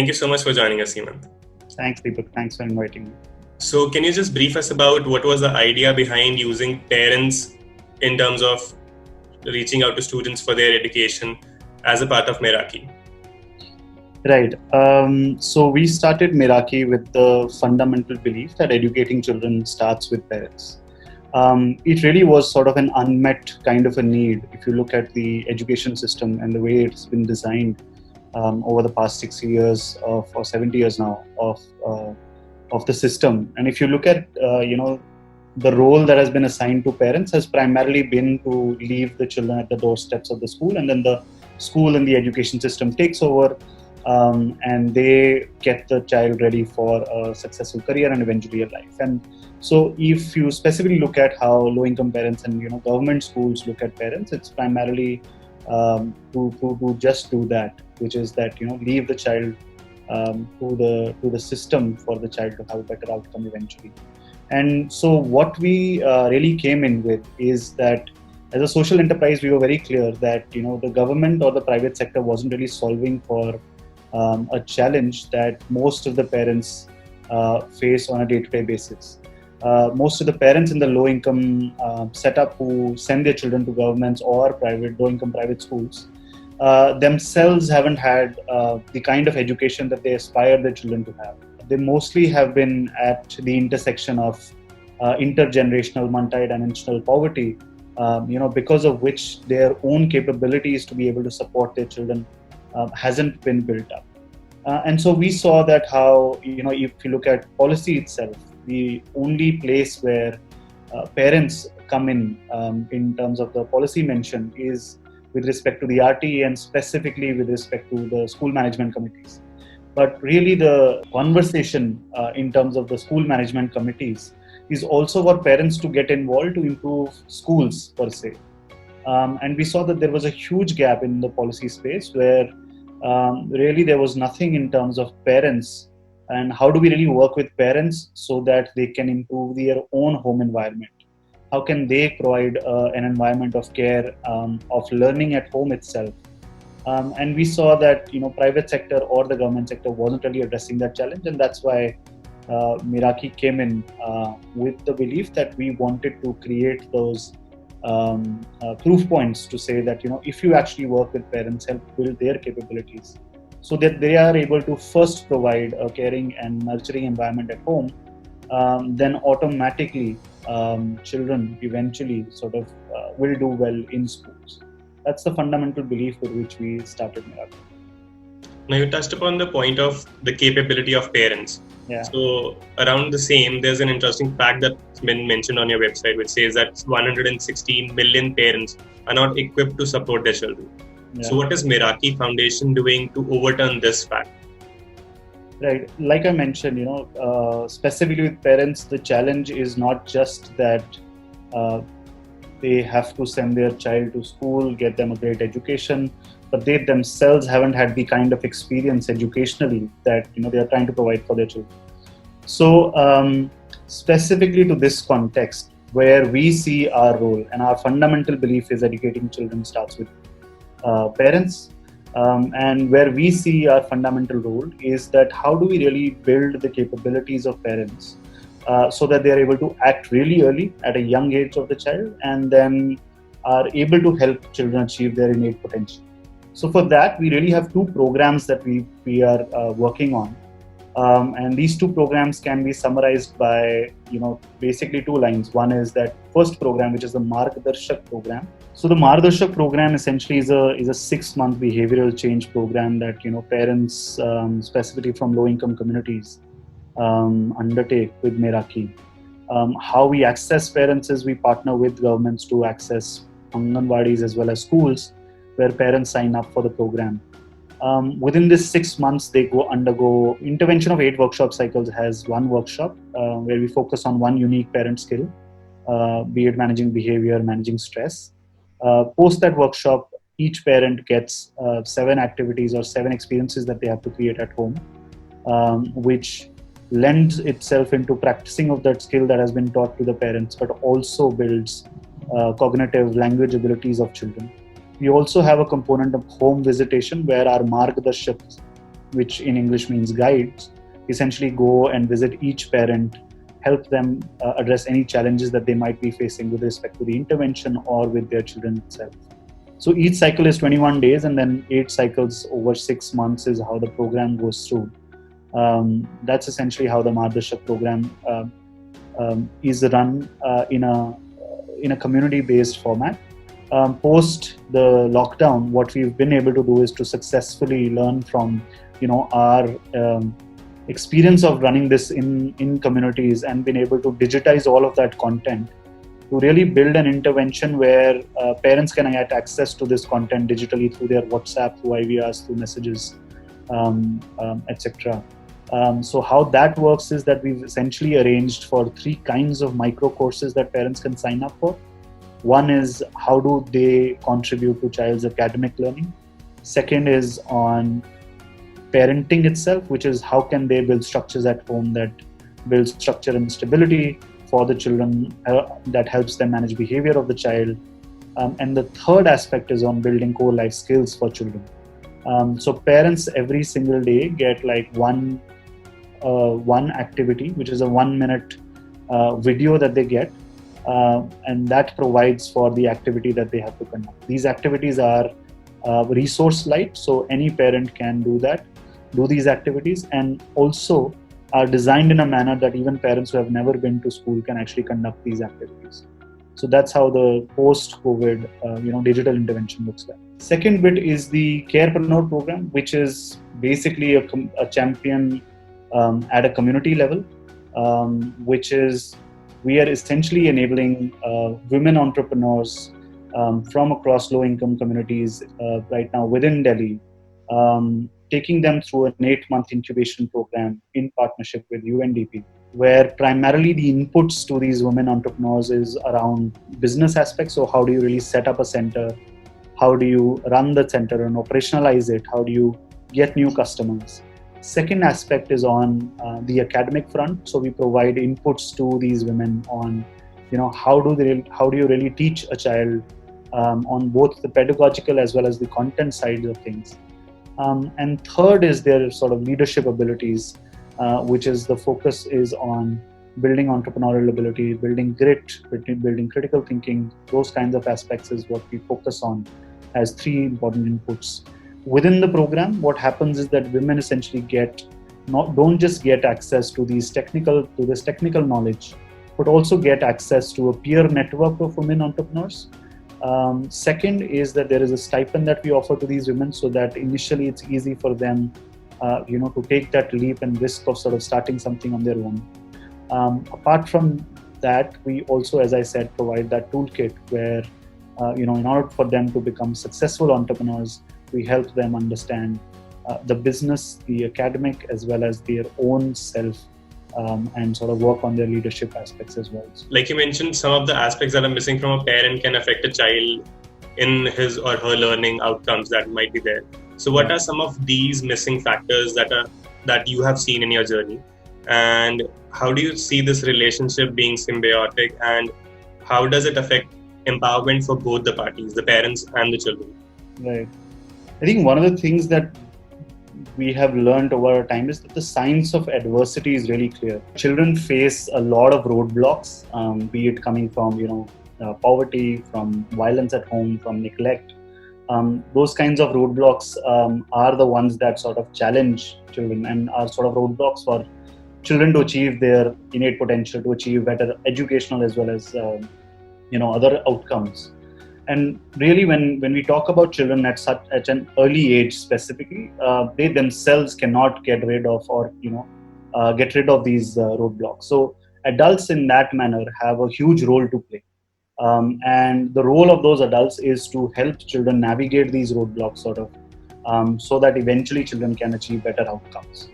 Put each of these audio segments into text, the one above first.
Thank you so much for joining us, Seemant. Thanks, Deepak. Thanks for inviting me. So can you just brief us about what was the idea behind using parents in terms of reaching out to students for their education as a part of Meraki? Right. So we started Meraki with the fundamental belief that educating children starts with parents. It really was sort of an unmet kind of a need if you look at the education system and the way it's been designed over the past 60 years or 70 years now of the system. And if you look at the role that has been assigned to parents has primarily been to leave the children at the doorsteps of the school, and then the school and the education system takes over, and they get the child ready for a successful career and eventually a life. And so if you specifically look at how low-income parents and government schools look at parents, it's primarily to just do that, which is that leave the child to the system for the child to have a better outcome eventually. And so what we really came in with is that as a social enterprise, we were very clear that the government or the private sector wasn't really solving for a challenge that most of the parents face on a day-to-day basis. Most of the parents in the low-income setup who send their children to governments or low-income private schools themselves haven't had the kind of education that they aspire their children to have. They mostly have been at the intersection of intergenerational, multidimensional poverty, because of which their own capabilities to be able to support their children hasn't been built up. And so we saw that how, if you look at policy itself, the only place where parents come in terms of the policy mention is with respect to the RT and specifically with respect to the school management committees. But really the conversation in terms of the school management committees is also for parents to get involved to improve schools per se. And we saw that there was a huge gap in the policy space where really there was nothing in terms of parents and how do we really work with parents so that they can improve their own home environment. How can they provide an environment of care, of learning at home itself? And we saw that private sector or the government sector wasn't really addressing that challenge, and that's why Meraki came in with the belief that we wanted to create those proof points to say that if you actually work with parents, help build their capabilities so that they are able to first provide a caring and nurturing environment at home, then automatically children eventually sort of will do well in schools. That's the fundamental belief with which we started Meraki. Now you touched upon the point of the capability of parents. Yeah. So around the same, there's an interesting fact that's been mentioned on your website, which says that 116 million parents are not equipped to support their children. Yeah. So what is Meraki Foundation doing to overturn this fact? Right. Like I mentioned, specifically with parents, the challenge is not just that they have to send their child to school, get them a great education, but they themselves haven't had the kind of experience educationally that they are trying to provide for their children. So specifically to this context, where we see our role and our fundamental belief is educating children starts with parents, and where we see our fundamental role is that how do we really build the capabilities of parents so that they are able to act really early at a young age of the child and then are able to help children achieve their innate potential. So for that, we really have two programs that we are working on. And these two programs can be summarized by, basically two lines. One is that first program, which is the Margdarshak program. So the Margdarshak program essentially is a 6-month behavioral change program that, parents, specifically from low-income communities, undertake with Meraki. How we access parents is we partner with governments to access Anganwadis as well as schools where parents sign up for the program. Within this 6 months, they undergo intervention of 8 workshop cycles. Has one workshop where we focus on one unique parent skill, be it managing behavior, managing stress. Post that workshop, each parent gets 7 activities or 7 experiences that they have to create at home, which lends itself into practicing of that skill that has been taught to the parents, but also builds cognitive language abilities of children. We also have a component of home visitation where our Margdarshaks which in English means guides, essentially go and visit each parent, help them address any challenges that they might be facing with respect to the intervention or with their children itself. So each cycle is 21 days, and then 8 cycles over 6 months is how the program goes through. That's essentially how the Mardarshak program is run in a community-based format. Post the lockdown, what we've been able to do is to successfully learn from our experience of running this in communities, and been able to digitize all of that content to really build an intervention where parents can get access to this content digitally through their WhatsApp, through IVRs, through messages, etc. So how that works is that we've essentially arranged for 3 kinds of micro courses that parents can sign up for. One is how do they contribute to child's academic learning. Second is on parenting itself, which is how can they build structures at home that build structure and stability for the children, that helps them manage behavior of the child. And the third aspect is on building core life skills for children. So parents every single day get like one activity, which is a 1-minute video that they get, and that provides for the activity that they have to conduct. These activities are resource light, so any parent can do these activities, and also are designed in a manner that even parents who have never been to school can actually conduct these activities. So that's how the post-COVID digital intervention looks like. Second bit is the Carepreneur program, which is basically a champion at a community level, which is we are essentially enabling women entrepreneurs from across low-income communities right now within Delhi, taking them through an 8-month incubation program in partnership with UNDP, where primarily the inputs to these women entrepreneurs is around business aspects. So how do you really set up a center? How do you run the center and operationalize it? How do you get new customers? Second aspect is on the academic front. So we provide inputs to these women on, how do you really teach a child on both the pedagogical as well as the content side of things. And third is their sort of leadership abilities, which is the focus is on building entrepreneurial ability, building grit, building critical thinking. Those kinds of aspects is what we focus on as 3 important inputs. Within the program, what happens is that women essentially don't just get access to this technical knowledge, but also get access to a peer network of women entrepreneurs. Second is that there is a stipend that we offer to these women, so that initially it's easy for them, to take that leap and risk of sort of starting something on their own. Apart from that, we also, as I said, provide that toolkit where, in order for them to become successful entrepreneurs, we help them understand the business, the academic, as well as their own self, and sort of work on their leadership aspects as well. Like you mentioned, some of the aspects that are missing from a parent can affect a child in his or her learning outcomes that might be there. So what are some of these missing factors that you have seen in your journey? And how do you see this relationship being symbiotic, and how does it affect empowerment for both the parties, the parents and the children? Right. I think one of the things that we have learned over time is that the science of adversity is really clear. Children face a lot of roadblocks, be it coming from poverty, from violence at home, from neglect. Those kinds of roadblocks are the ones that sort of challenge children and are sort of roadblocks for children to achieve their innate potential, to achieve better educational as well as other outcomes. And really, when we talk about children at an early age specifically, they themselves cannot get rid of these roadblocks. So adults in that manner have a huge role to play. And the role of those adults is to help children navigate these roadblocks so that eventually children can achieve better outcomes.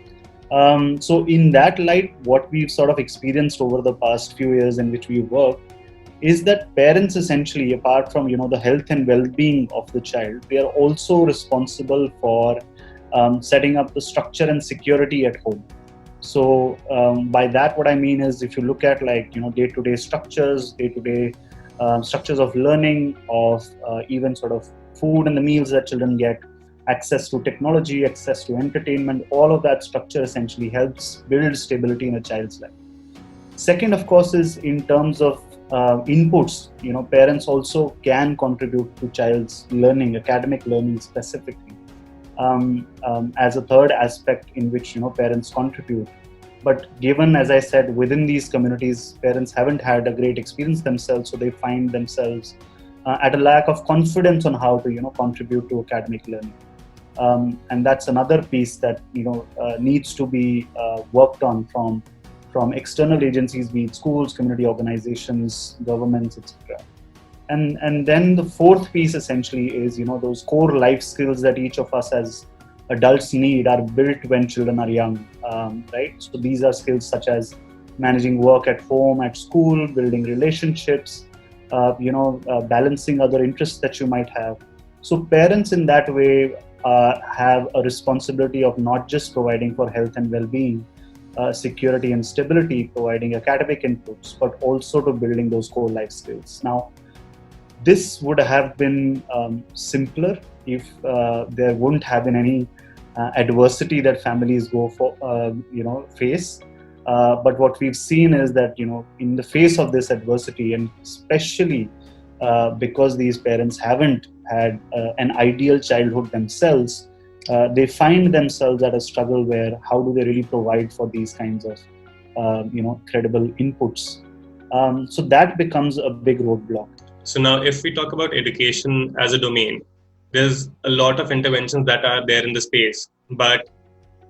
So in that light, what we've sort of experienced over the past few years in which we've worked is that parents essentially, apart from the health and well-being of the child, they are also responsible for setting up the structure and security at home. So by that, what I mean is, if you look at day-to-day structures, structures of learning, of even sort of food and the meals that children get, access to technology, access to entertainment, all of that structure essentially helps build stability in a child's life. Second, of course, is in terms of inputs. Parents also can contribute to child's learning, academic learning specifically, as a third aspect in which parents contribute. But given, as I said, within these communities, parents haven't had a great experience themselves, so they find themselves at a lack of confidence on how to contribute to academic learning. And that's another piece that needs to be worked on from external agencies, be it schools, community organizations, governments, etc. And then the fourth piece essentially is those core life skills that each of us as adults need are built when children are young, right? So these are skills such as managing work at home, at school, building relationships, balancing other interests that you might have. So parents in that way have a responsibility of not just providing for health and well-being, security and stability, providing academic inputs, but also to building those core life skills. Now, this would have been simpler if there wouldn't have been any adversity that families face. But what we've seen is that in the face of this adversity, and especially because these parents haven't had an ideal childhood themselves, they find themselves at a struggle where how do they really provide for these kinds of credible inputs. So that becomes a big roadblock. So now if we talk about education as a domain, there's a lot of interventions that are there in the space, but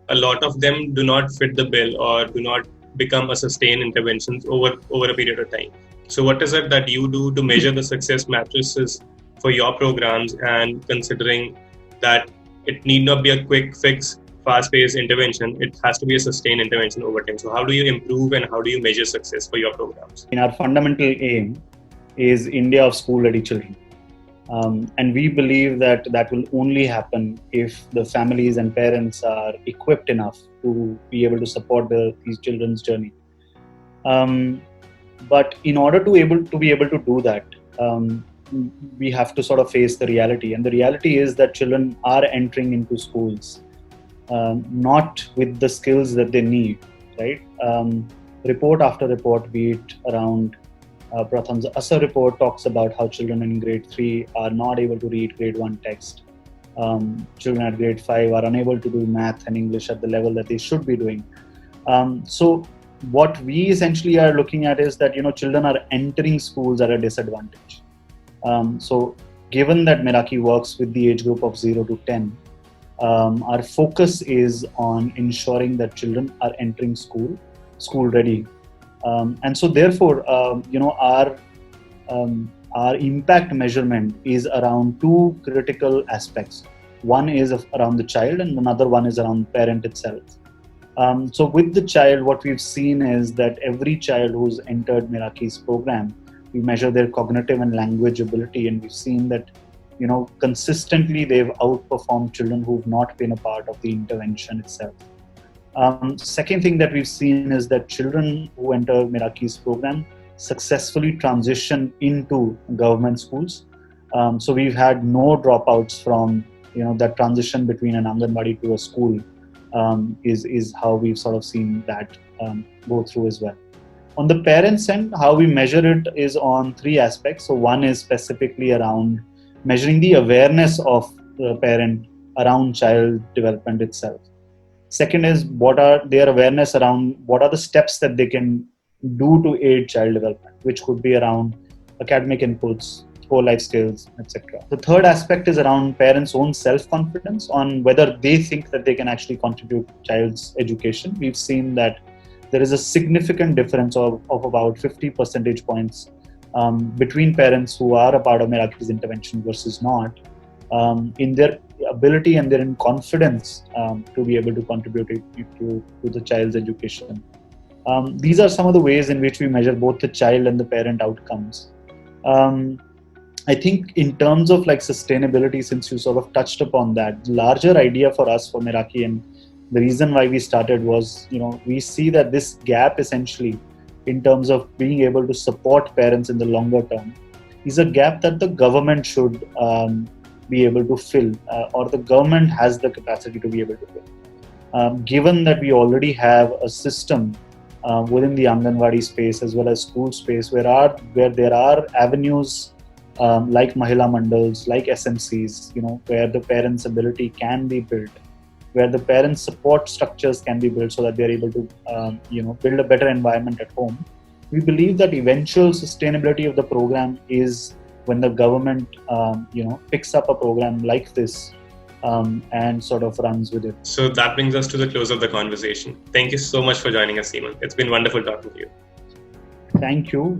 a lot of them do not fit the bill or do not become a sustained interventions over a period of time. So what is it that you do to measure the success matrices for your programs, and considering that it need not be a quick fix, fast-paced intervention, it has to be a sustained intervention over time. So how do you improve and how do you measure success for your programs? In our fundamental aim is India of school-ready children. And we believe that will only happen if the families and parents are equipped enough to be able to support these children's journey. But in order to be able to do that, we have to sort of face the reality. And the reality is that children are entering into schools not with the skills that they need, right? Report after report, be it around Pratham's ASA report talks about how children in grade 3 are not able to read grade 1 text. Children at grade 5 are unable to do math and English at the level that they should be doing. So what we essentially are looking at is that children are entering schools at a disadvantage. So given that Meraki works with the age group of 0 to 10, our focus is on ensuring that children are entering school ready. And so therefore, our impact measurement is around two critical aspects. One is around the child and another one is around parent itself. So with the child, what we've seen is that every child who's entered Meraki's program, we measure their cognitive and language ability, and we've seen that consistently they've outperformed children who've not been a part of the intervention itself. Second thing that we've seen is that children who enter Meraki's program successfully transition into government schools. So we've had no dropouts from that transition between an Anganwadi to a school is how we've sort of seen that go through as well. On the parents' end, how we measure it is on three aspects. So one is specifically around measuring the awareness of the parent around child development itself. Second is what are their awareness around what are the steps that they can do to aid child development, which could be around academic inputs, core life skills, etc. The third aspect is around parents' own self-confidence on whether they think that they can actually contribute to child's education. We've seen that there is a significant difference of about 50 percentage points between parents who are a part of Meraki's intervention versus not, in their ability and their confidence to be able to contribute to the child's education. These are some of the ways in which we measure both the child and the parent outcomes. I think in terms of sustainability, since you sort of touched upon that, the larger idea for us for Meraki and the reason why we started was, we see that this gap essentially in terms of being able to support parents in the longer term is a gap that the government should be able to fill, or the government has the capacity to be able to fill. Given that we already have a system within the Anganwadi space as well as school space where there are avenues like Mahila Mandals, like SMCs, where the parents' ability can be built, where the parents' support structures can be built so that they're able to, build a better environment at home. We believe that eventual sustainability of the program is when the government, picks up a program like this and sort of runs with it. So that brings us to the close of the conversation. Thank you so much for joining us, Seemant. It's been wonderful talking to you. Thank you.